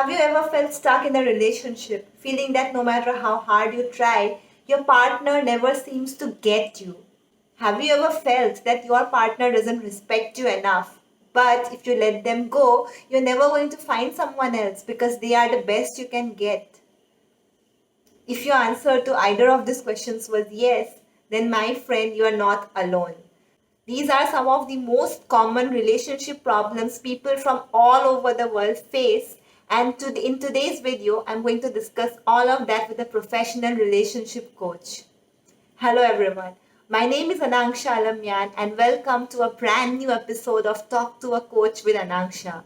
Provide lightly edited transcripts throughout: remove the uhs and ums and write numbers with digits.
Have you ever felt stuck in a relationship, feeling that no matter how hard you try, your partner never seems to get you? Have you ever felt that your partner doesn't respect you enough, but if you let them go, you're never going to find someone else because they are the best you can get? If your answer to either of these questions was yes, then my friend, you are not alone. These are some of the most common relationship problems people from all over the world face. And in today's video, I'm going to discuss all of that with a professional relationship coach. Hello everyone. My name is Anangsha Alammyan and welcome to a brand new episode of Talk to a Coach with Anangsha.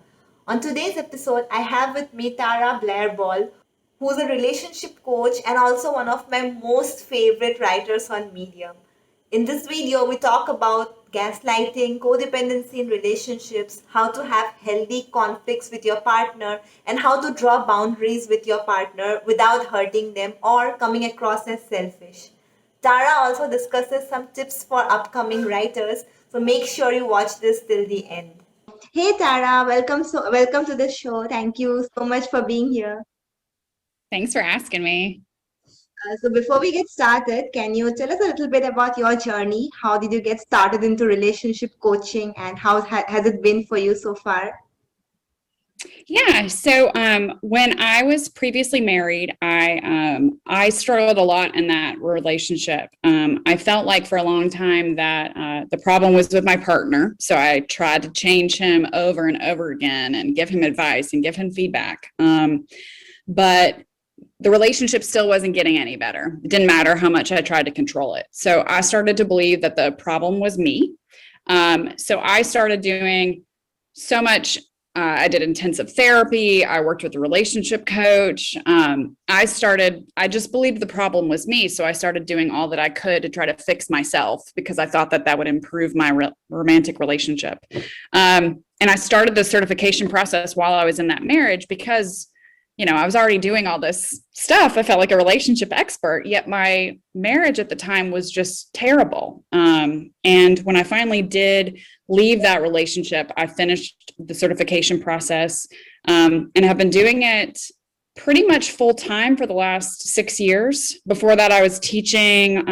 On today's episode, I have with me Tara Blair Ball, who's a relationship coach and also one of my most favorite writers on Medium. In this video, we talk about gaslighting, codependency in relationships, how to have healthy conflicts with your partner, and how to draw boundaries with your partner without hurting them or coming across as selfish. Tara also discusses some tips for upcoming writers, so make sure you watch this till the end. Hey Tara, welcome to the show. Thank you so much for being here. Thanks for asking me. So before we get started, can you tell us a little bit about your journey? How did you get started into relationship coaching and how has it been for you so far? Yeah, so when I was previously married, I struggled a lot in that relationship. I felt like for a long time that the problem was with my partner, so I tried to change him over and over again and give him advice and give him feedback. But the relationship still wasn't getting any better. It didn't matter how much I tried to control it. So I started to believe that the problem was me. So I started doing so much. I did intensive therapy. I worked with a relationship coach. I just believed the problem was me. So I started doing all that I could to try to fix myself because I thought that would improve my romantic relationship. And I started the certification process while I was in that marriage because I was already doing all this stuff. I felt like a relationship expert, yet my marriage at the time was just terrible. And when I finally did leave that relationship, I finished the certification process and have been doing it pretty much full time for the last 6 years. Before that, I was teaching.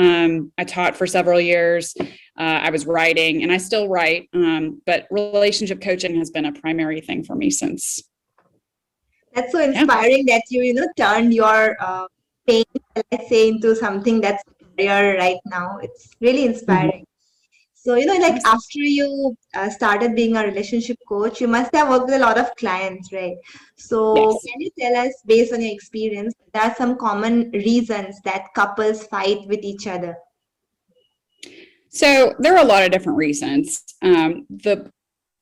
I taught for several years. I was writing and I still write, but relationship coaching has been a primary thing for me since. That's so inspiring that you turned your pain, let's say, into something that's career right now. It's really inspiring. So, like after you started being a relationship coach, you must have worked with a lot of clients, right? So, Yes. can you tell us, based on your experience, there are some common reasons that couples fight with each other? So there are a lot of different reasons. The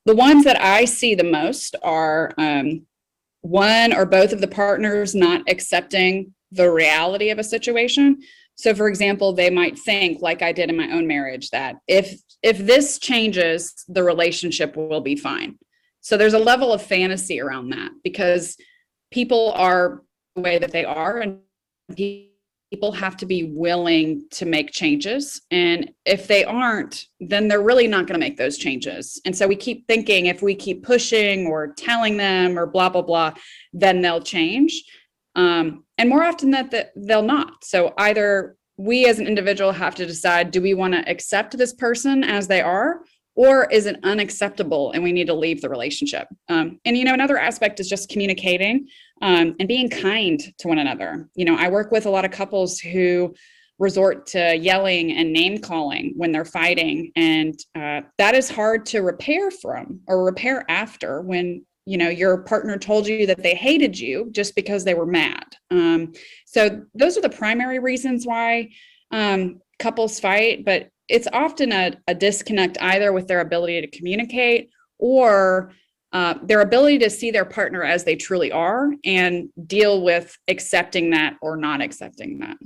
ones that I see the most are one or both of the partners not accepting the reality of a situation. So for example, they might think, like I did in my own marriage, that if this changes, the relationship will be fine. So there's a level of fantasy around that because people are the way that they are, and people have to be willing to make changes. And if they aren't, then they're really not going to make those changes. And so we keep thinking if we keep pushing or telling them or blah, blah, blah, then they'll change. And more often that they'll not. So either we as an individual have to decide, do we want to accept this person as they are, or is it unacceptable and we need to leave the relationship? And another aspect is just communicating and being kind to one another. I work with a lot of couples who resort to yelling and name calling when they're fighting, and that is hard to repair from or repair after when your partner told you that they hated you just because they were mad. So those are the primary reasons why couples fight, but it's often a disconnect either with their ability to communicate or their ability to see their partner as they truly are and deal with accepting that or not accepting that.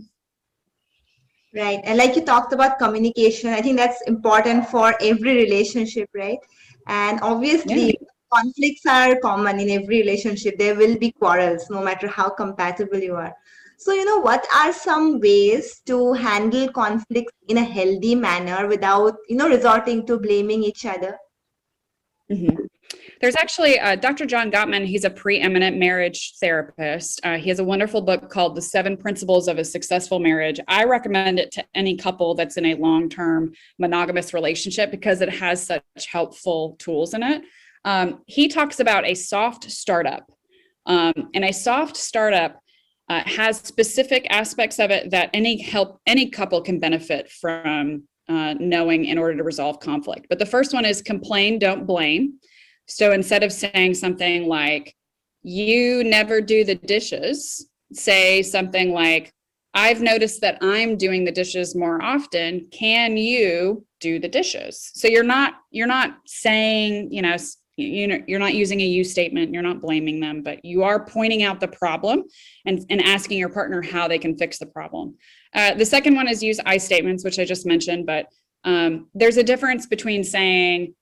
Right. And like you talked about communication, I think that's important for every relationship, right? And obviously, conflicts are common in every relationship. There will be quarrels, no matter how compatible you are. So, what are some ways to handle conflicts in a healthy manner without, resorting to blaming each other? Mm-hmm. There's actually Dr. John Gottman. He's a preeminent marriage therapist. He has a wonderful book called The 7 Principles of a Successful Marriage. I recommend it to any couple that's in a long-term monogamous relationship because it has such helpful tools in it. He talks about a soft startup. And a soft startup has specific aspects of it that any couple can benefit from knowing in order to resolve conflict. But the first one is complain, don't blame. So instead of saying something like, you never do the dishes, say something like, I've noticed that I'm doing the dishes more often. Can you do the dishes? So you're not saying, you're not using a you statement, you're not blaming them, but you are pointing out the problem and asking your partner how they can fix the problem. The second one is use I statements, which I just mentioned, but there's a difference between saying,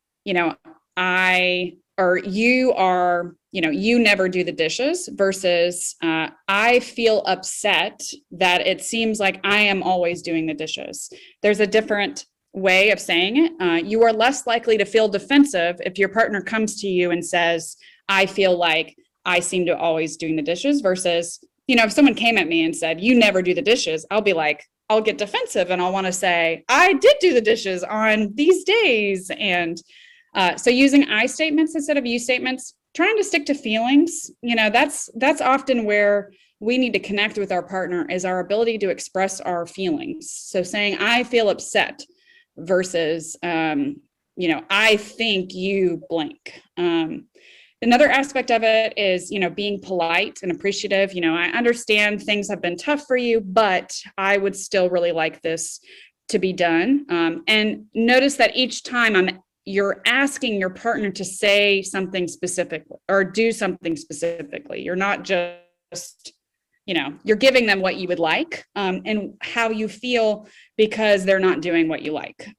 I or you are, you never do the dishes versus I feel upset that it seems like I am always doing the dishes. There's a different way of saying it. You are less likely to feel defensive if your partner comes to you and says, I feel like I seem to always doing the dishes versus, if someone came at me and said, you never do the dishes, I'll be like, I'll get defensive and I'll want to say, I did do the dishes on these days. And so using I statements instead of you statements, trying to stick to feelings, that's often where we need to connect with our partner is our ability to express our feelings. So saying, I feel upset versus, I think you blank. Another aspect of it is, being polite and appreciative. I understand things have been tough for you, but I would still really like this to be done. And notice that each time you're asking your partner to say something specific or do something specifically. You're not just, you're giving them what you would like and how you feel because they're not doing what you like.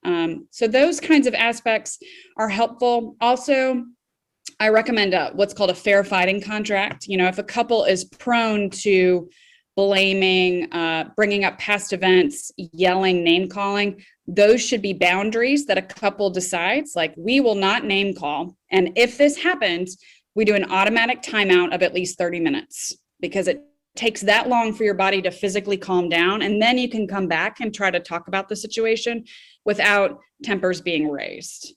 So those kinds of aspects are helpful. Also, I recommend what's called a fair fighting contract. If a couple is prone to blaming, bringing up past events, yelling, name calling, those should be boundaries that a couple decides, like, we will not name call. And if this happens, we do an automatic timeout of at least 30 minutes because it takes that long for your body to physically calm down. And then you can come back and try to talk about the situation without tempers being raised.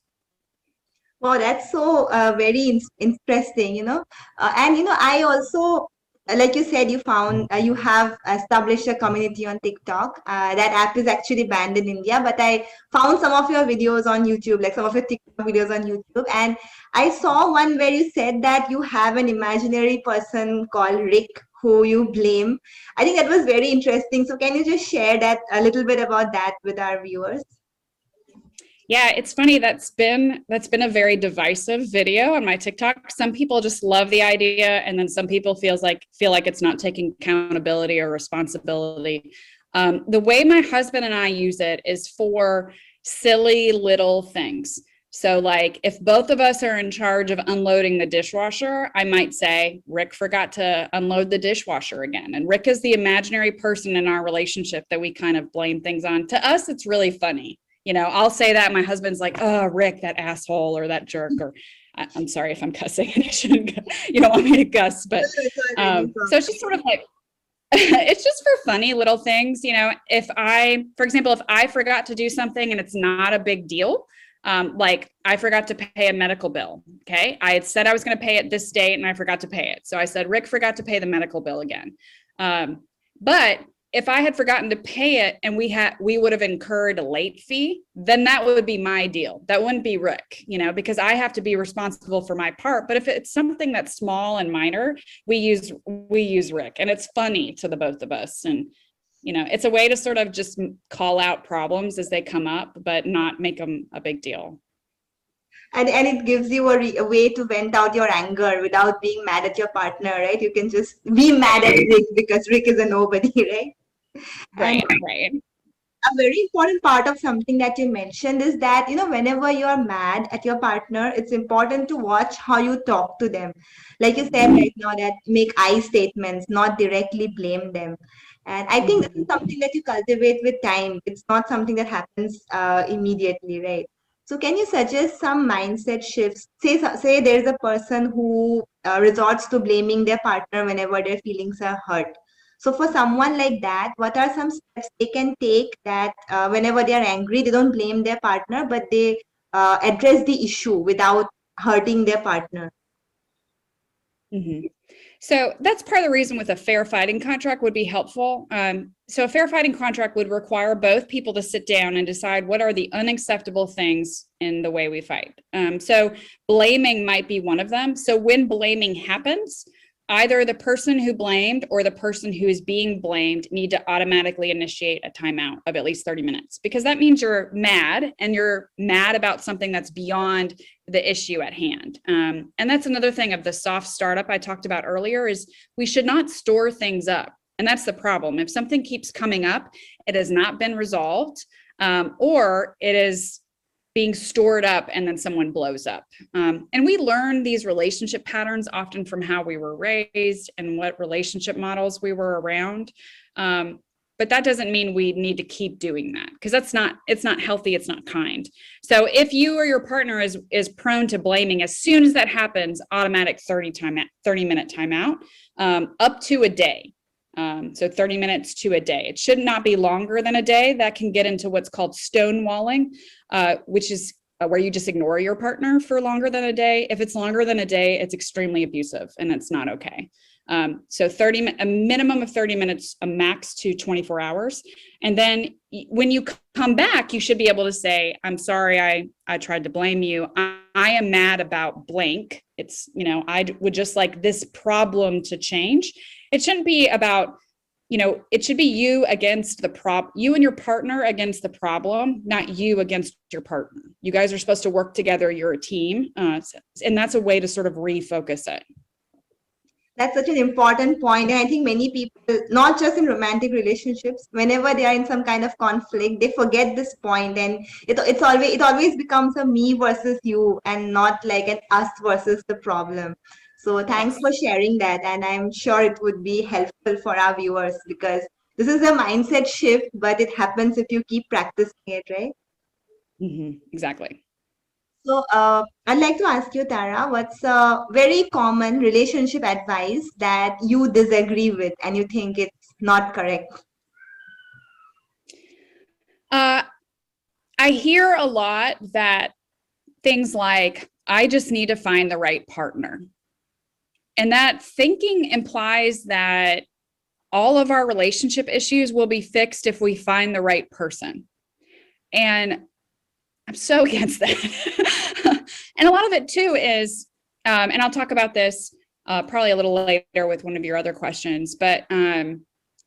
Wow, that's so very interesting, I also, like you said, you have established a community on TikTok. That app is actually banned in India, but I found some of your videos on YouTube, like some of your TikTok videos on YouTube, and I saw one where you said that you have an imaginary person called Rick who you blame. I think that was very interesting. So can you just share that a little bit about that with our viewers? Yeah, it's funny. That's been a very divisive video on my TikTok. Some people just love the idea, and then some people feel like it's not taking accountability or responsibility. The way my husband and I use it is for silly little things. So, like, if both of us are in charge of unloading the dishwasher, I might say, Rick forgot to unload the dishwasher again. And Rick is the imaginary person in our relationship that we kind of blame things on. To us, it's really funny. I'll say that. My husband's like, oh, Rick, that asshole or that jerk, or I'm sorry if I'm cussing and you don't want me to cuss, but so it's just sort of like, it's just for funny little things. For example, if I forgot to do something and it's not a big deal, like I forgot to pay a medical bill. Okay. I had said I was going to pay it this date and I forgot to pay it. So I said, Rick forgot to pay the medical bill again. But if I had forgotten to pay it and we would have incurred a late fee, then that would be my deal. That wouldn't be Rick, because I have to be responsible for my part. But if it's something that's small and minor, we use Rick, and it's funny to the both of us. And, it's a way to sort of just call out problems as they come up, but not make them a big deal. And it gives you a way to vent out your anger without being mad at your partner, right? You can just be mad at Rick because Rick is a nobody, right? Right, And right. a very important part of something that you mentioned is that, whenever you're mad at your partner, it's important to watch how you talk to them. Like you said right now, that make I statements, not directly blame them. And I think this is something that you cultivate with time. It's not something that happens immediately, right? So can you suggest some mindset shifts? Say there's a person who resorts to blaming their partner whenever their feelings are hurt. So for someone like that, what are some steps they can take that whenever they are angry, they don't blame their partner, but they address the issue without hurting their partner? Mhm. So that's part of the reason with a fair fighting contract would be helpful. So a fair fighting contract would require both people to sit down and decide what are the unacceptable things in the way we fight. So blaming might be one of them. So when blaming happens, either the person who blamed or the person who is being blamed need to automatically initiate a timeout of at least 30 minutes, because that means you're mad, and you're mad about something that's beyond the issue at hand. And that's another thing of the soft startup I talked about earlier, is we should not store things up. And that's the problem. If something keeps coming up, it has not been resolved, or it is being stored up and then someone blows up. And we learn these relationship patterns often from how we were raised and what relationship models we were around. But that doesn't mean we need to keep doing that, because it's not healthy. It's not kind. So if you or your partner is prone to blaming, as soon as that happens, automatic 30-minute timeout, up to a day. So 30 minutes to a day. It should not be longer than a day. That can get into what's called stonewalling, which is where you just ignore your partner for longer than a day. If it's longer than a day, it's extremely abusive, and it's not okay. So a minimum of 30 minutes, a max to 24 hours. And then when you come back, you should be able to say, I'm sorry, I tried to blame you. I am mad about blank. It's, I would just like this problem to change. It shouldn't be about, it should be you against you and your partner against the problem, not you against your partner. You guys are supposed to work together. You're a team. And that's a way to sort of refocus it. That's such an important point. And I think many people, not just in romantic relationships, whenever they are in some kind of conflict, they forget this point, and it always becomes a me versus you and not like an us versus the problem. So thanks Yes. for sharing that. And I'm sure it would be helpful for our viewers, because this is a mindset shift, but it happens if you keep practicing it, right? Exactly. So, I'd like to ask you, Tara, what's a very common relationship advice that you disagree with and you think it's not correct? Uh, I hear a lot that things like, I just need to find the right partner. And that thinking implies that all of our relationship issues will be fixed if we find the right person. And I'm so against that. And a lot of it too is, and I'll talk about this probably a little later with one of your other questions, but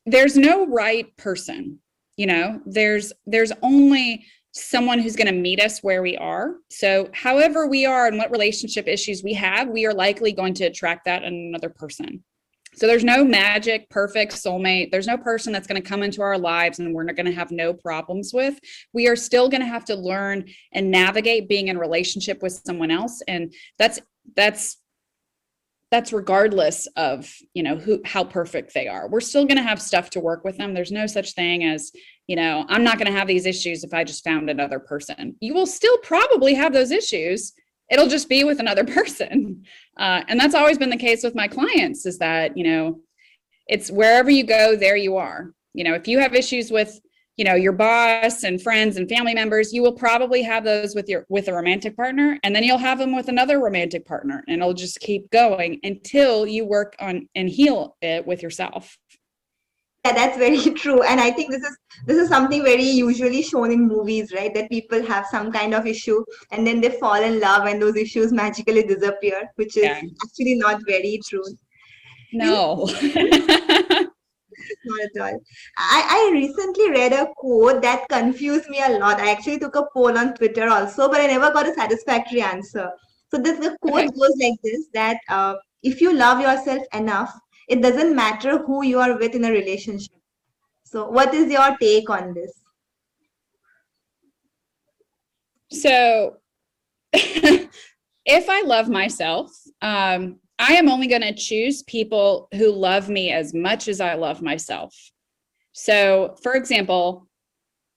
there's no right person. There's only someone who's going to meet us where we are. So however we are and what relationship issues we have, we are likely going to attract that in another person. So there's no magic, perfect soulmate. There's no person that's going to come into our lives and we're not going to have no problems with. We are still going to have to learn and navigate being in a relationship with someone else. And that's regardless of, how perfect they are. We're still going to have stuff to work with them. There's no such thing as, I'm not going to have these issues if I just found another person. You will still probably have those issues. It'll just be with another person. And that's always been the case with my clients, is that, it's wherever you go, there you are. If you have issues with, your boss and friends and family members, you will probably have those with a romantic partner, and then you'll have them with another romantic partner, and it'll just keep going until you work on and heal it with yourself. Yeah, that's very true. And I think this is something very usually shown in movies, right? That people have some kind of issue and then they fall in love and those issues magically disappear, which is Yeah. actually not very true. You know, No. not at all. I recently read a quote that confused me a lot. I actually took a poll on Twitter also, but I never got a satisfactory answer. So the quote Okay. goes like this, that if you love yourself enough, it doesn't matter who you are with in a relationship. So what is your take on this? So if I love myself, I am only going to choose people who love me as much as I love myself. So, for example,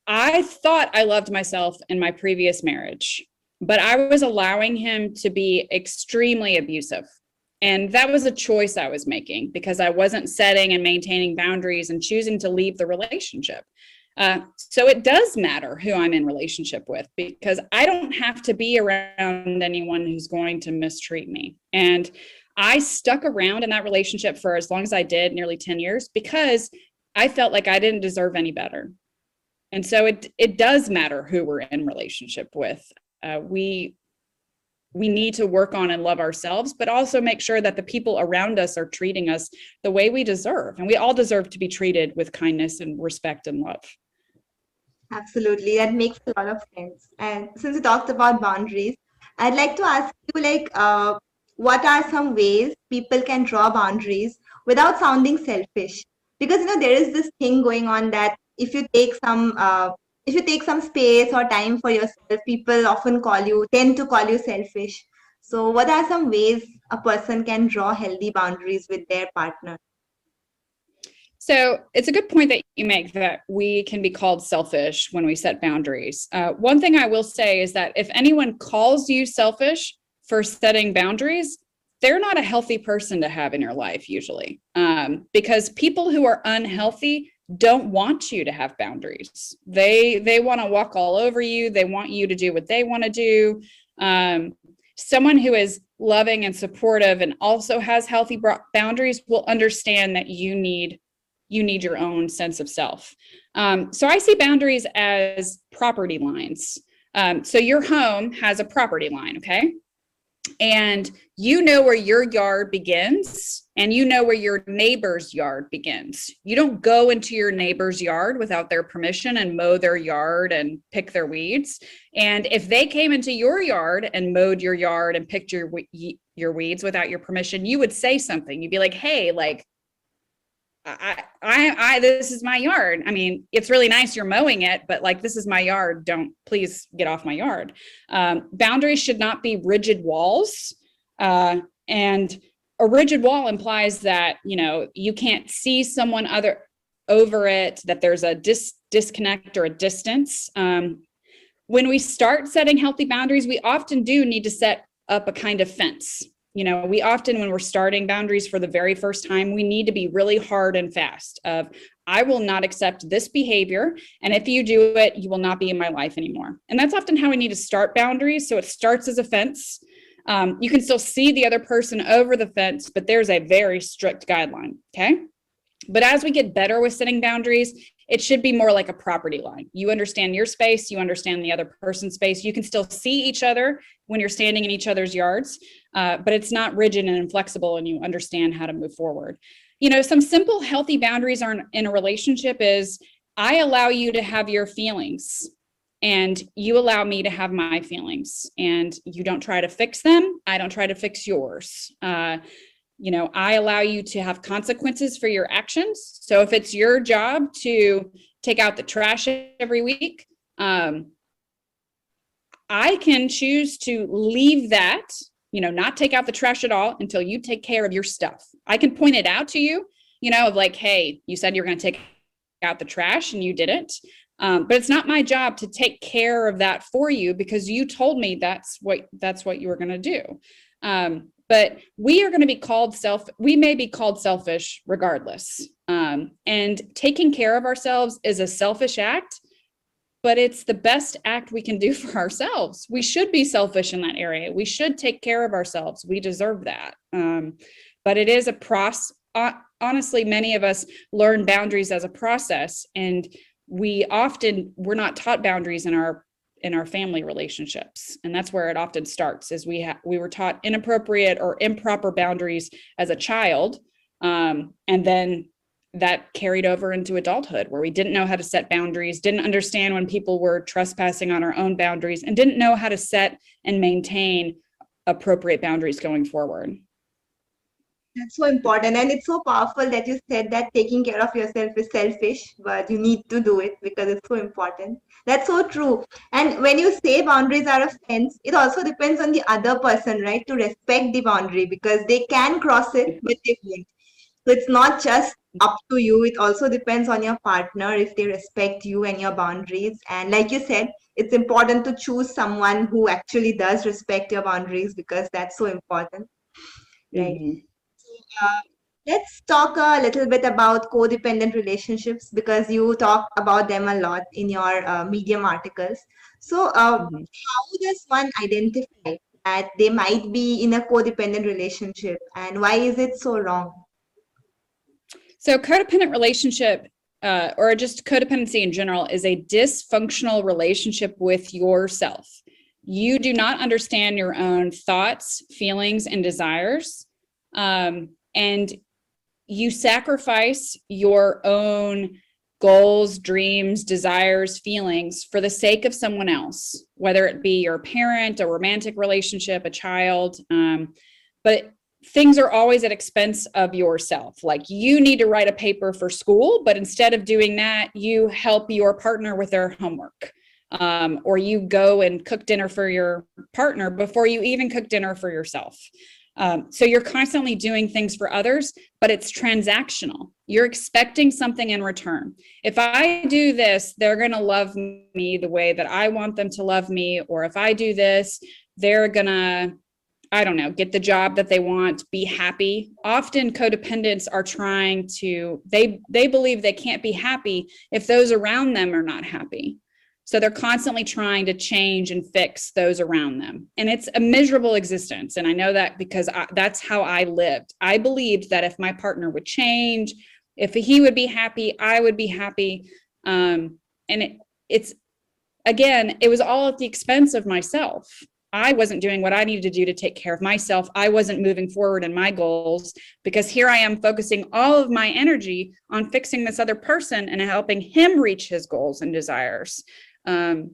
I thought I loved myself in my previous marriage. but I was allowing him to be extremely abusive. And that was a choice I was making because I wasn't setting and maintaining boundaries and choosing to leave the relationship. So it does matter who I'm in relationship with because I don't have to be around anyone who's going to mistreat me. And I stuck around in that relationship for as long as I did, nearly 10 years, because I felt like I didn't deserve any better. And so it does matter who we're in relationship with. We need to work on and love ourselves, but also make sure that the people around us are treating us the way we deserve. And we all deserve to be treated with kindness and respect and love. Absolutely, that makes a lot of sense. And since we talked about boundaries, I'd like to ask you, what are some ways people can draw boundaries without sounding selfish? Because there is this thing going on that if you take some space or time for yourself, people often tend to call you selfish. So, what are some ways a person can draw healthy boundaries with their partner? So it's a good point that you make that we can be called selfish when we set boundaries. One thing I will say is that if anyone calls you selfish for setting boundaries, they're not a healthy person to have in your life usually, because people who are unhealthy don't want you to have boundaries. They want to walk all over you. They want you to do what they want to do. Someone who is loving and supportive and also has healthy boundaries will understand that you need your own sense of self. So I see boundaries as property lines. So your home has a property line, okay? And you know where your yard begins and you know where your neighbor's yard begins. You don't go into your neighbor's yard without their permission and mow their yard and pick their weeds. And if they came into your yard and mowed your yard and picked your weeds without your permission, you would say something. You'd be like, hey, this is my yard. I mean, it's really nice you're mowing it, but this is my yard. Don't please get off my yard. Boundaries should not be rigid walls. And a rigid wall implies that, you can't see someone over it, that there's a disconnect or a distance. When we start setting healthy boundaries, we often do need to set up a kind of fence. We often, when we're starting boundaries for the very first time, we need to be really hard and fast of, I will not accept this behavior. And if you do it, you will not be in my life anymore. And that's often how we need to start boundaries. So it starts as a fence. You can still see the other person over the fence, but there's a very strict guideline. Okay. But as we get better with setting boundaries, it should be more like a property line. You understand your space, you understand the other person's space. You can still see each other when you're standing in each other's yards, but it's not rigid and inflexible, and you understand how to move forward. Some simple healthy boundaries in a relationship is, I allow you to have your feelings and you allow me to have my feelings, and you don't try to fix them. I don't try to fix yours. I allow you to have consequences for your actions. So if it's your job to take out the trash every week, I can choose to leave that, not take out the trash at all until you take care of your stuff. I can point it out to you, of hey, you said you're going to take out the trash and you didn't. But it's not my job to take care of that for you because you told me that's what you were going to do. But we are going to be we may be called selfish regardless. And taking care of ourselves is a selfish act, but it's the best act we can do for ourselves. We should be selfish in that area. We should take care of ourselves. We deserve that. But it is a process. Honestly, many of us learn boundaries as a process, and we're not taught boundaries in our family relationships. And that's where it often starts, is we were taught inappropriate or improper boundaries as a child. And then that carried over into adulthood, where we didn't know how to set boundaries, didn't understand when people were trespassing on our own boundaries, and didn't know how to set and maintain appropriate boundaries going forward. That's so important. And it's so powerful that you said that taking care of yourself is selfish, but you need to do it because it's so important. That's so true. And when you say boundaries are a fence, it also depends on the other person, right? To respect the boundary, because they can cross it, but they won't. So it's not just up to you. It also depends on your partner if they respect you and your boundaries. And like you said, it's important to choose someone who actually does respect your boundaries because that's so important, right? Mhm. Uh, let's talk a little bit about codependent relationships because you talk about them a lot in your Medium articles. So, Mhm. how does one identify that they might be in a codependent relationship and why is it so wrong? So, codependent relationship, or just codependency in general, is a dysfunctional relationship with yourself. You do not understand your own thoughts, feelings, and desires. And you sacrifice your own goals, dreams, desires, feelings for the sake of someone else, whether it be your parent, a romantic relationship, a child. But things are always at expense of yourself. Like you need to write a paper for school, but instead of doing that, you help your partner with their homework. Or you go and cook dinner for your partner before you even cook dinner for yourself. So you're constantly doing things for others, but it's transactional. You're expecting something in return. If I do this, they're going to love me the way that I want them to love me. Or if I do this, they're going to, I don't know, get the job that they want, be happy. Often codependents are trying to, they believe they can't be happy if those around them are not happy. So they're constantly trying to change and fix those around them. And it's a miserable existence. And I know that because that's how I lived. I believed that if my partner would change, if he would be happy, I would be happy. And it's, again, it was all at the expense of myself. I wasn't doing what I needed to do to take care of myself. I wasn't moving forward in my goals because here I am focusing all of my energy on fixing this other person and helping him reach his goals and desires. Um,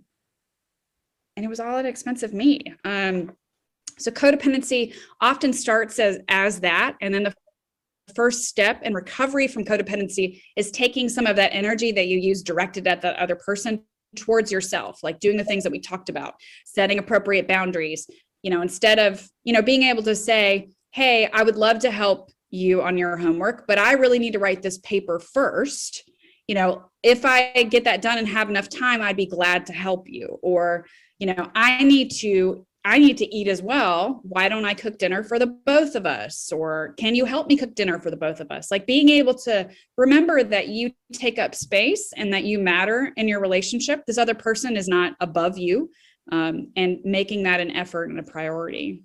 and it was all at the expense of me. So codependency often starts as that. And then the first step in recovery from codependency is taking some of that energy that you use directed at that other person towards yourself, like doing the things that we talked about, setting appropriate boundaries, instead of, being able to say, hey, I would love to help you on your homework, but I really need to write this paper first. If I get that done and have enough time, I'd be glad to help you. Or, I need to eat as well. Why don't I cook dinner for the both of us? Or can you help me cook dinner for the both of us? Like being able to remember that you take up space and that you matter in your relationship. This other person is not above you, and making that an effort and a priority.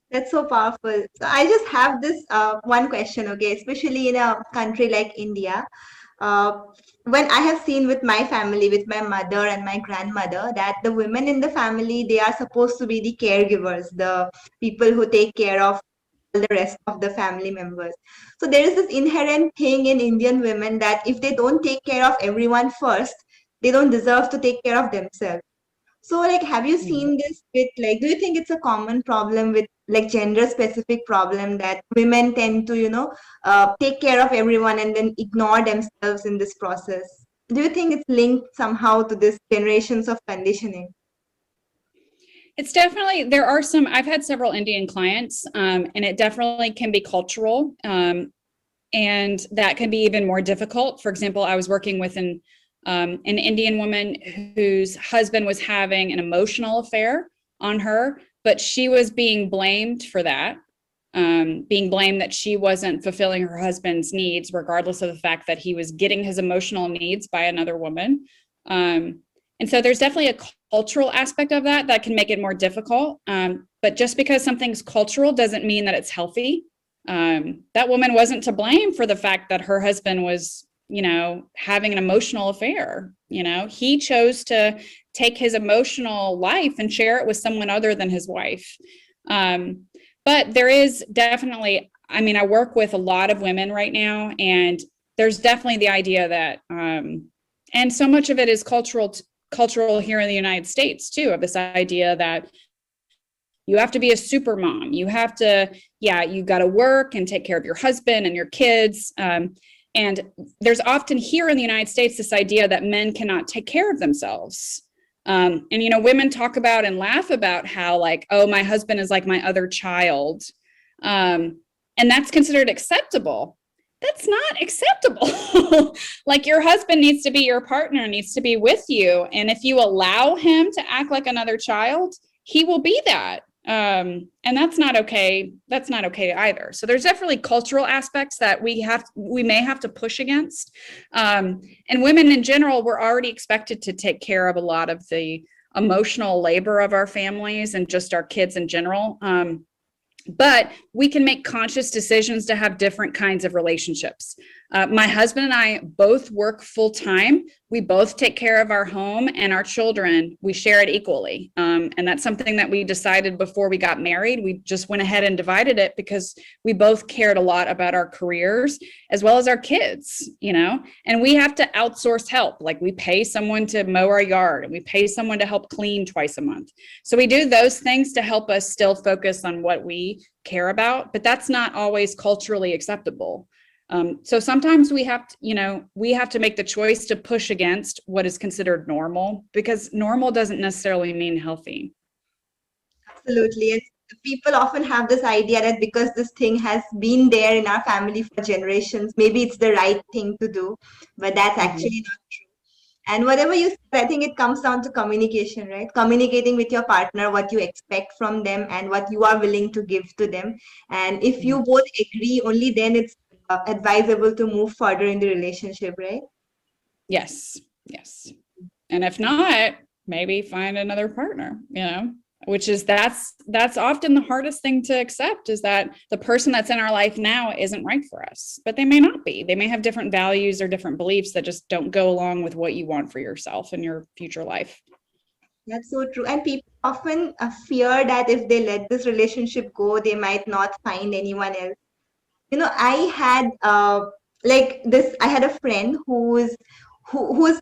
That's so powerful. So I just have this one question, okay, especially in a country like India. Uh, when I have seen with my family, with my mother and my grandmother, that the women in the family, they are supposed to be the caregivers, the people who take care of the rest of the family members. So there is this inherent thing in Indian women that if they don't take care of everyone first, they don't deserve to take care of themselves. So, like, have you Mm. seen this with, like, do you think it's a common problem with, like, gender specific problem that women tend to, take care of everyone and then ignore themselves in this process? Do you think it's linked somehow to this generations of conditioning? It's definitely, there are some, I've had several Indian clients, and it definitely can be cultural. And that can be even more difficult. For example, I was working with an Indian woman whose husband was having an emotional affair on her, but she was being blamed for that, being blamed that she wasn't fulfilling her husband's needs, regardless of the fact that he was getting his emotional needs by another woman. And so there's definitely a cultural aspect of that can make it more difficult. But just because something's cultural doesn't mean that it's healthy. That woman wasn't to blame for the fact that her husband was, having an emotional affair. He chose to take his emotional life and share it with someone other than his wife. But there is definitely, I work with a lot of women right now, and there's definitely the idea that, and so much of it is cultural here in the United States too, of this idea that you have to be a super mom. You have to, you got to work and take care of your husband and your kids. And there's often here in the United States this idea that men cannot take care of themselves. And women talk about and laugh about how, like, oh, my husband is like my other child. And that's considered acceptable. that's not acceptable. Like, your husband needs to be your partner, needs to be with you. And if you allow him to act like another child, he will be that. And that's not okay. That's not okay either. So there's definitely cultural aspects that we may have to push against. And women in general, we're already expected to take care of a lot of the emotional labor of our families and just our kids in general. But we can make conscious decisions to have different kinds of relationships. My husband and I both work full time. We both take care of our home and our children. We share it equally. And that's something that we decided before we got married. We just went ahead and divided it because we both cared a lot about our careers as well as our kids, and we have to outsource help. Like, we pay someone to mow our yard and we pay someone to help clean twice a month. So we do those things to help us still focus on what we care about, but that's not always culturally acceptable. So sometimes we have to make the choice to push against what is considered normal, because normal doesn't necessarily mean healthy. Absolutely. And people often have this idea that because this thing has been there in our family for generations, maybe it's the right thing to do, but that's actually not true. And whatever you said, I think it comes down to communication, right? Communicating with your partner what you expect from them and what you are willing to give to them. And if you both agree, only then it's advisable to move further in the relationship, right? Yes. Yes. And if not, maybe find another partner, which is that's often the hardest thing to accept, is that the person that's in our life now isn't right for us, but they may not be. They may have different values or different beliefs that just don't go along with what you want for yourself and your future life. That's so true. And people often fear that if they let this relationship go, they might not find anyone else. I had like this. I had a friend whose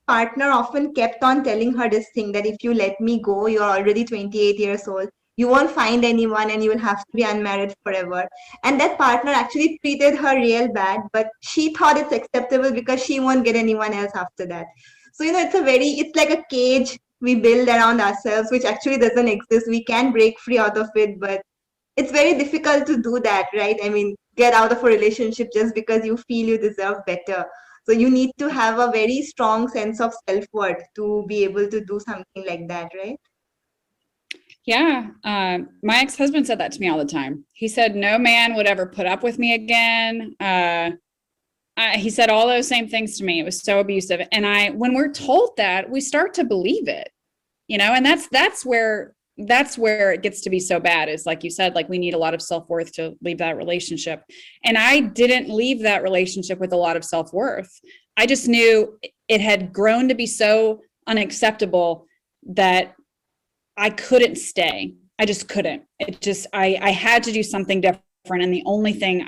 partner often kept on telling her this thing, that if you let me go, you're already 28 years old. You won't find anyone and you will have to be unmarried forever. And that partner actually treated her real bad, but she thought it's acceptable because she won't get anyone else after that. So, it's like a cage we build around ourselves, which actually doesn't exist. We can break free out of it, but it's very difficult to do that, right? I mean, get out of a relationship just because you feel you deserve better. So you need to have a very strong sense of self-worth to be able to do something like that, right? Yeah. My ex-husband said that to me all the time. He said, no man would ever put up with me again. He said all those same things to me. It was so abusive. And when we're told that, we start to believe it, and that's where it gets to be so bad, is like you said, like, we need a lot of self-worth to leave that relationship. And I didn't leave that relationship with a lot of self-worth. I just knew it had grown to be so unacceptable that I couldn't stay. I just couldn't. I had to do something different. And the only thing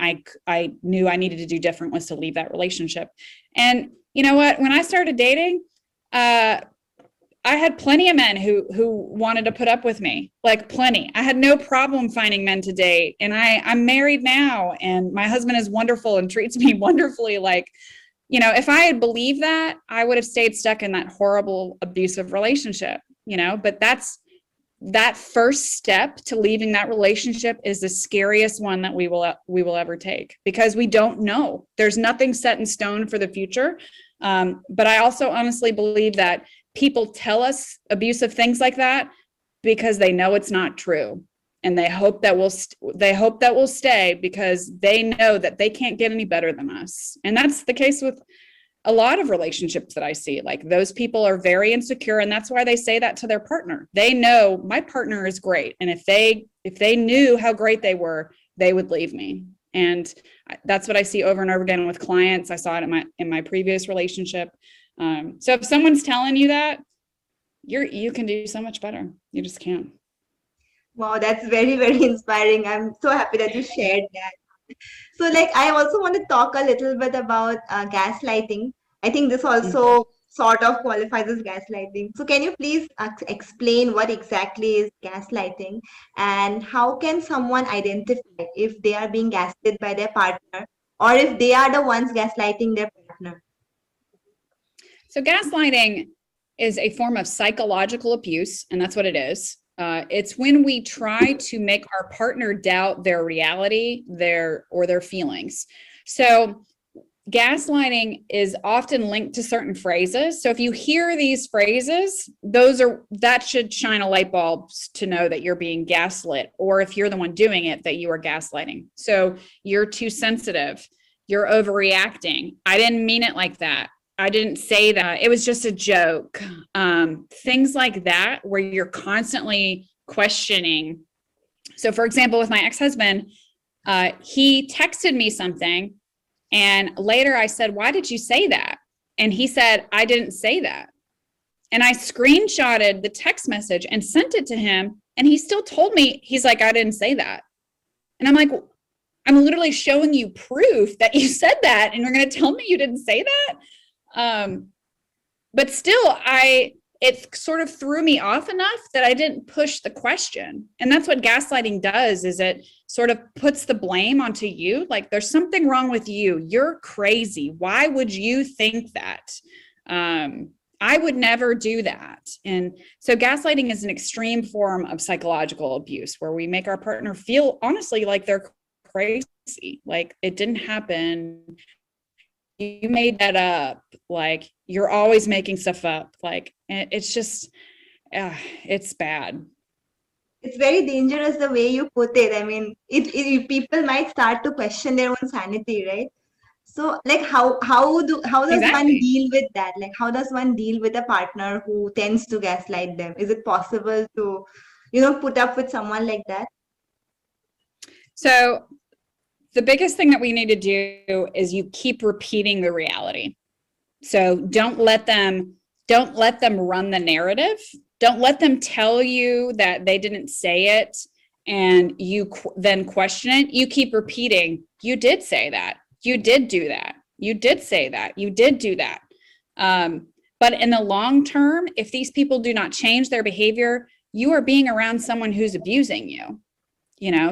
I knew I needed to do different was to leave that relationship. And you know what? When I started dating, I had plenty of men who wanted to put up with me, like plenty. I had no problem finding men to date. And I'm married now, and my husband is wonderful and treats me wonderfully. Like, if I had believed that, I would have stayed stuck in that horrible, abusive relationship, but that first step to leaving that relationship is the scariest one that we will ever take, because we don't know. There's nothing set in stone for the future. But I also honestly believe that people tell us abusive things like that because they know it's not true, and they hope that we'll stay because they know that they can't get any better than us. And that's the case with a lot of relationships that I see. Like, those people are very insecure, and that's why they say that to their partner. They know my partner is great, and if they knew how great they were, they would leave me. And that's what I see over and over again with clients. I saw it in my previous relationship. So if someone's telling you that, you can do so much better. You just can. Wow, that's very, very inspiring. I'm so happy that you shared that. So, like, I also want to talk a little bit about gaslighting. I think this also sort of qualifies as gaslighting. So, can you please explain what exactly is gaslighting, and how can someone identify if they are being gaslit by their partner, or if they are the ones gaslighting their partner? So gaslighting is a form of psychological abuse, and that's what it is. It's when we try to make our partner doubt their reality, their feelings. So gaslighting is often linked to certain phrases. So if you hear these phrases, that should shine a light bulb to know that you're being gaslit, or if you're the one doing it, that you are gaslighting. So you're too sensitive. You're overreacting. I didn't mean it like that. I didn't say that. It was just a joke. Things like that, where you're constantly questioning. So for example, with my ex-husband, he texted me something, and later I said, "Why did you say that?" And he said, "I didn't say that." And I screenshotted the text message and sent it to him. And he still told me, he's like, "I didn't say that." And I'm like, I'm literally showing you proof that you said that, and you're going to tell me you didn't say that? But still, it sort of threw me off enough that I didn't push the question. And that's what gaslighting does, is it sort of puts the blame onto you. Like, there's something wrong with you. You're crazy. Why would you think that? I would never do that. And so gaslighting is an extreme form of psychological abuse, where we make our partner feel honestly like they're crazy. Like, it didn't happen. You made that up. Like, you're always making stuff up. Like, it's just, it's bad. It's very dangerous the way you put it. I mean, people might start to question their own sanity, right? So, like, how does one Exactly. deal with that? Like, how does one deal with a partner who tends to gaslight them? Is it possible to, put up with someone like that? So the biggest thing that we need to do is you keep repeating the reality. So don't let them run the narrative. Don't let them tell you that they didn't say it and you then question it. You keep repeating, "You did say that. You did do that. You did say that. You did do that." But in the long term, if these people do not change their behavior, you are being around someone who's abusing you.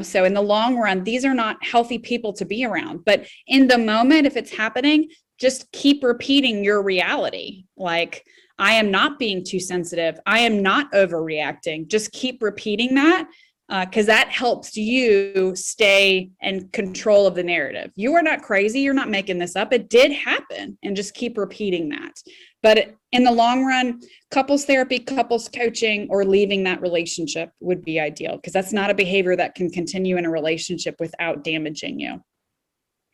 So in the long run, these are not healthy people to be around. But in the moment, if it's happening, just keep repeating your reality. Like, I am not being too sensitive. I am not overreacting. Just keep repeating that, because that helps you stay in control of the narrative. You are not crazy. You're not making this up. It did happen. And just keep repeating that. But in the long run, couples therapy, couples coaching, or leaving that relationship would be ideal, because that's not a behavior that can continue in a relationship without damaging you.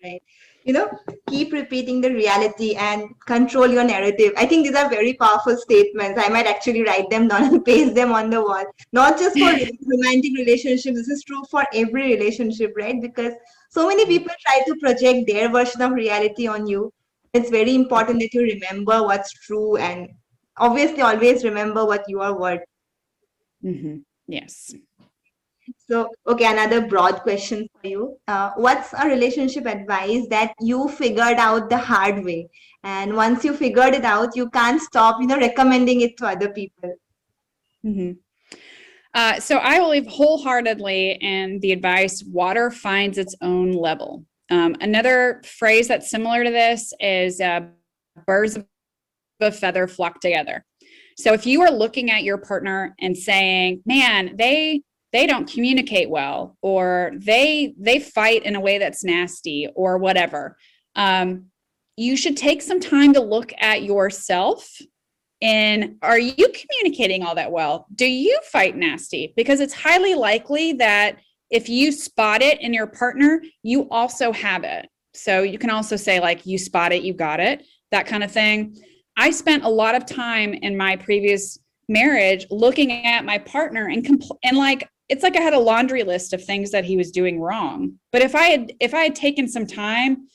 Right. Keep repeating the reality and control your narrative. I think these are very powerful statements. I might actually write them down and paste them on the wall. Not just for romantic relationships, this is true for every relationship, right? Because so many people try to project their version of reality on you. It's very important that you remember what's true, and obviously always remember what you are worth. Mm-hmm. Yes. So, okay, another broad question for you. What's a relationship advice that you figured out the hard way? And once you figured it out, you can't stop, recommending it to other people. Mm-hmm. So I believe wholeheartedly in the advice, water finds its own level. Another phrase that's similar to this is birds of a feather flock together. So if you are looking at your partner and saying, "Man, they don't communicate well," or they fight in a way that's nasty, or whatever, you should take some time to look at yourself. And are you communicating all that well? Do you fight nasty? Because it's highly likely that if you spot it in your partner, you also have it. So you can also say, like, "You spot it, you got it," that kind of thing. I spent a lot of time in my previous marriage looking at my partner and like, it's like I had a laundry list of things that he was doing wrong. But if I had taken some time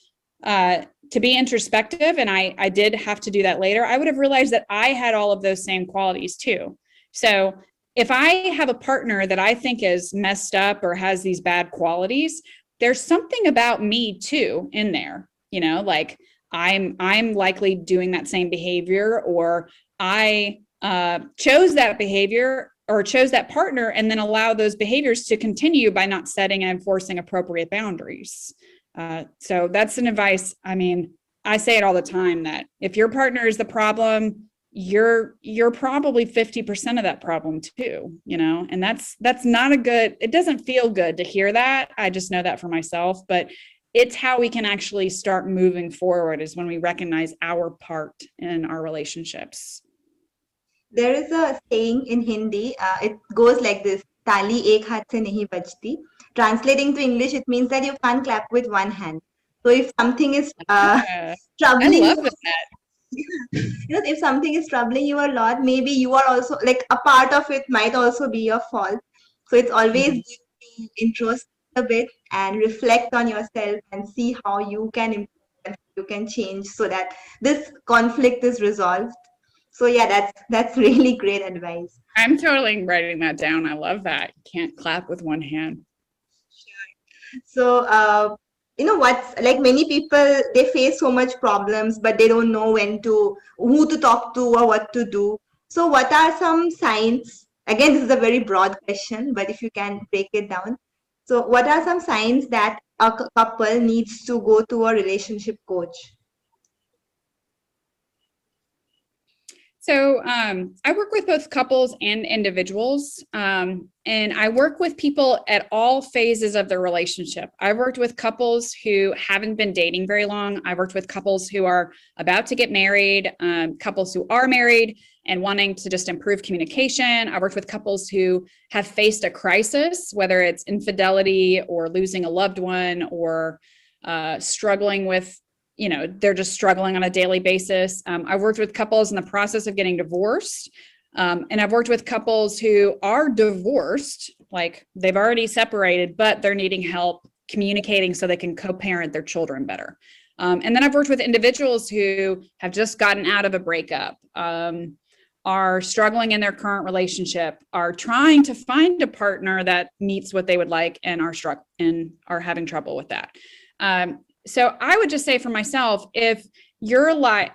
to be introspective, and I did have to do that later, I would have realized that I had all of those same qualities too. So if I have a partner that I think is messed up or has these bad qualities, there's something about me too in there, like I'm likely doing that same behavior, or I chose that behavior or chose that partner and then allow those behaviors to continue by not setting and enforcing appropriate boundaries. So that's an advice. I mean, I say it all the time that if your partner is the problem, you're probably 50% of that problem too, and that's not a good, it doesn't feel good to hear that. I just know that for myself, but it's how we can actually start moving forward, is when we recognize our part in our relationships. There is a saying in Hindi, it goes like this: Tali ek haath se nahi bajti. Translating to English, it means that you can't clap with one hand. So if something is I troubling love you, that. if something is troubling you a lot, maybe you are also like a part of it might also be your fault. So it's always Mhm. good to introspect a bit and reflect on yourself and see how you can improve and you can change so that this conflict is resolved. So yeah, that's really great advice. I'm totally writing that down. I love that. Can't clap with one hand. So, what's like many people, they face so much problems, but they don't know who to talk to or what to do. So, what are some signs? Again, this is a very broad question, but if you can break it down. So, what are some signs that a couple needs to go to a relationship coach? So I work with both couples and individuals, and I work with people at all phases of their relationship. I've worked with couples who haven't been dating very long. I've worked with couples who are about to get married, couples who are married and wanting to just improve communication. I've worked with couples who have faced a crisis, whether it's infidelity or losing a loved one or struggling with, they're just struggling on a daily basis. I've worked with couples in the process of getting divorced. And I've worked with couples who are divorced, like they've already separated, but they're needing help communicating so they can co-parent their children better. And then I've worked with individuals who have just gotten out of a breakup, are struggling in their current relationship, are trying to find a partner that meets what they would like, and are having trouble with that. So I would just say for myself, if your life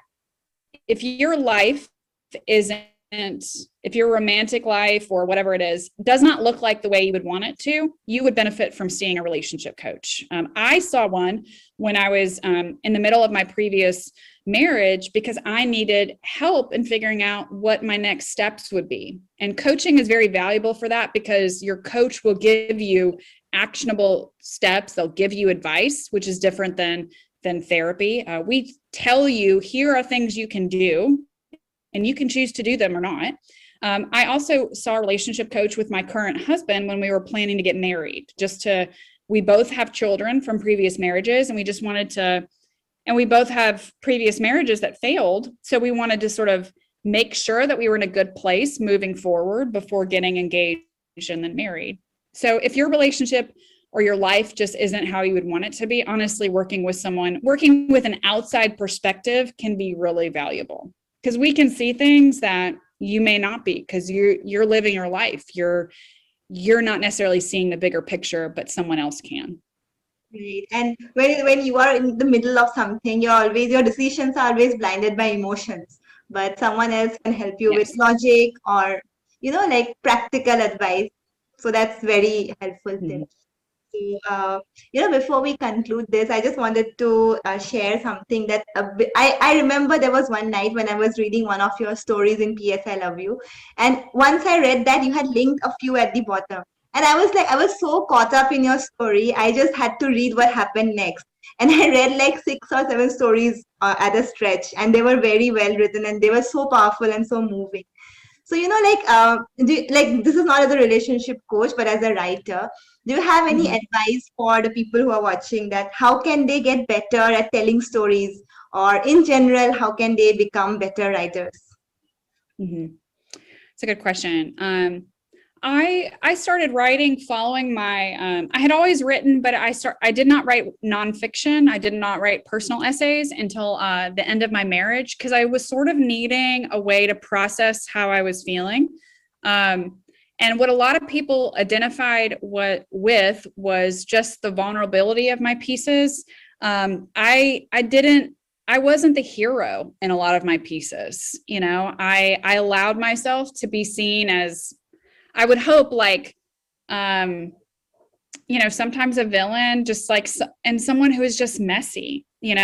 isn't, if your romantic life or whatever it is, does not look like the way you would want it to, you would benefit from seeing a relationship coach. I saw one when I was in the middle of my previous marriage because I needed help in figuring out what my next steps would be. And coaching is very valuable for that because your coach will give you actionable steps. They'll give you advice, which is different than therapy. We tell you, here are things you can do, and you can choose to do them or not. I also saw a relationship coach with my current husband when we were planning to get married, we both have children from previous marriages, and we just wanted to, and we both have previous marriages that failed. So we wanted to sort of make sure that we were in a good place moving forward before getting engaged and then married. So if your relationship or your life just isn't how you would want it to be, honestly, working with an outside perspective can be really valuable, because we can see things that you may not be, because you're living your life. You're not necessarily seeing the bigger picture, but someone else can. Right. And when you are in the middle of something, your decisions are always blinded by emotions. But someone else can help you with Yes. logic or, like practical advice. So that's very helpful tip. Mhm. So, before we conclude this, I just wanted to share something that I remember there was one night when I was reading one of your stories in PS I Love You. And once I read that, you had linked a few at the bottom. And I was so caught up in your story, I just had to read what happened next. And I read like 6 or 7 stories at a stretch, and they were very well written and they were so powerful and so moving. So, this is not as a relationship coach, but as a writer, do you have any Mhm. advice for the people who are watching, that how can they get better at telling stories, or in general, how can they become better writers? Mhm. It's a good question. I started writing following my. I had always written, but I did not write nonfiction. I did not write personal essays until the end of my marriage, because I was sort of needing a way to process how I was feeling. And what a lot of people identified with was just the vulnerability of my pieces. I wasn't the hero in a lot of my pieces. I allowed myself to be seen as, I would hope, like, sometimes a villain, just like, and someone who is just messy, and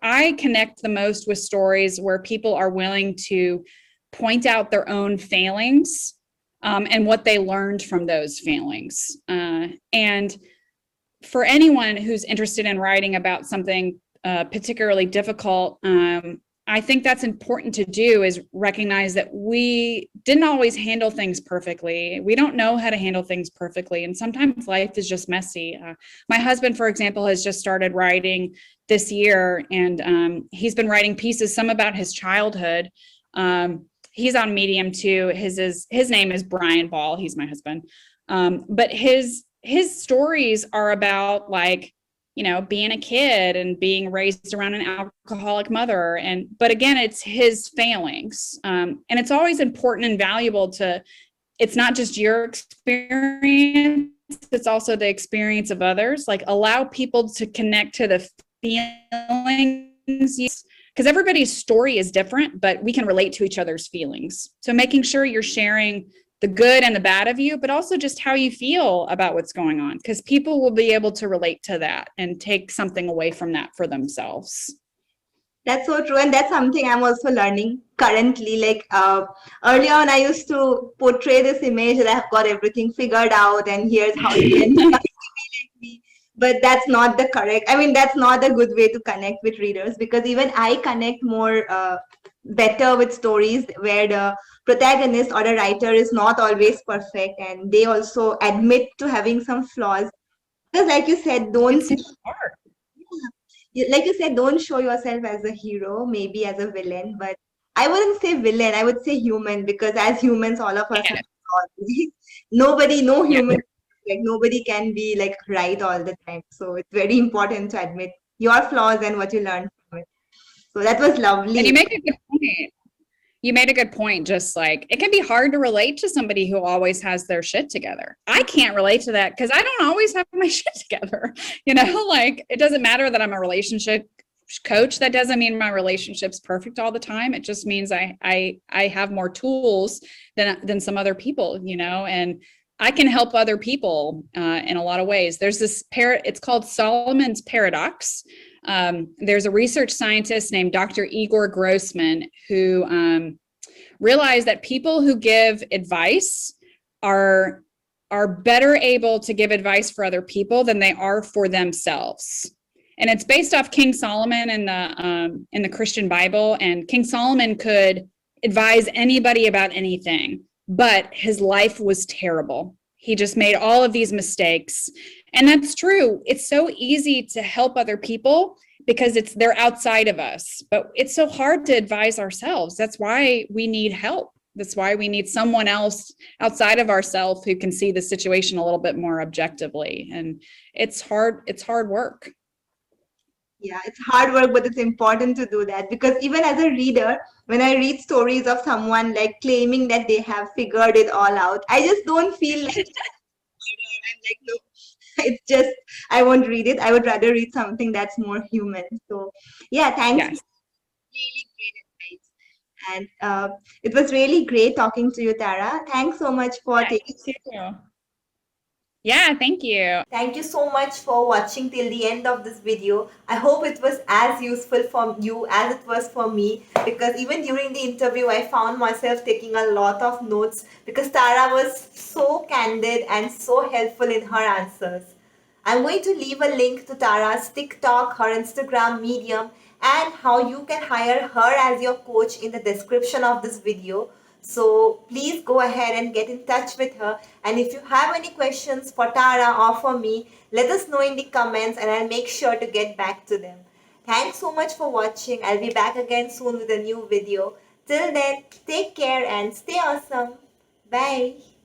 I connect the most with stories where people are willing to point out their own failings, and what they learned from those failings. And for anyone who's interested in writing about something particularly difficult, I think that's important to do, is recognize that we didn't always handle things perfectly. We don't know how to handle things perfectly. And sometimes life is just messy. My husband, for example, has just started writing this year, and he's been writing pieces, some about his childhood. He's on Medium too. His name is Blair Ball. He's my husband. But his stories are about, like, being a kid and being raised around an alcoholic mother. But again, it's his failings. And it's always important and valuable it's not just your experience, it's also the experience of others. Like, allow people to connect to the feelings, because everybody's story is different, but we can relate to each other's feelings. So making sure you're sharing the good and the bad of you, but also just how you feel about what's going on, because people will be able to relate to that and take something away from that for themselves. That's so true, and that's something I'm also learning currently. Like early on, I used to portray this image that I've got everything figured out, and here's how you can be like me. But that's not the correct. I mean, that's not a good way to connect with readers, because even I connect more better with stories where the protagonist or the writer is not always perfect, and they also admit to having some flaws. Because, like you said, like you said, don't show yourself as a hero, maybe as a villain, but I wouldn't say villain, I would say human, because as humans, all of us have flaws. Nobody, no Yeah. human, like nobody can be like right all the time. So it's very important to admit your flaws and what you learned from it. So that was And lovely. you make a good point. You made a good point. Just like, it can be hard to relate to somebody who always has their shit together. I can't relate to that because I don't always have my shit together. Like, it doesn't matter that I'm a relationship coach. That doesn't mean my relationship's perfect all the time. It just means I have more tools than some other people, and I can help other people in a lot of ways. There's this it's called Solomon's paradox. There's a research scientist named Dr. Igor Grossman who realized that people who give advice are better able to give advice for other people than they are for themselves. And it's based off King Solomon in the Christian Bible. And King Solomon could advise anybody about anything, but his life was terrible. He just made all of these mistakes. And that's true. It's so easy to help other people because they're outside of us, but it's so hard to advise ourselves. That's why we need help. That's why we need someone else outside of ourselves who can see the situation a little bit more objectively. And it's hard work. Yeah, it's hard work, but it's important to do that, because even as a reader, when I read stories of someone like claiming that they have figured it all out, I just don't feel like I'm like, no, it's just, I won't read it. I would rather read something that's more human. So, yeah, thanks. Yes. Really great advice. And it was really great talking to you, Tara. Thanks so much for taking. Yeah, thank you. Thank you so much for watching till the end of this video. I hope it was as useful for you as it was for me, because even during the interview I found myself taking a lot of notes because Tara was so candid and so helpful in her answers. I'm going to leave a link to Tara's TikTok, her Instagram, Medium, and how you can hire her as your coach in the description of this video. So please go ahead and get in touch with her. And if you have any questions for Tara or for me, let us know in the comments and I'll make sure to get back to them. Thanks so much for watching. I'll be back again soon with a new video. Till then, take care and stay awesome. Bye.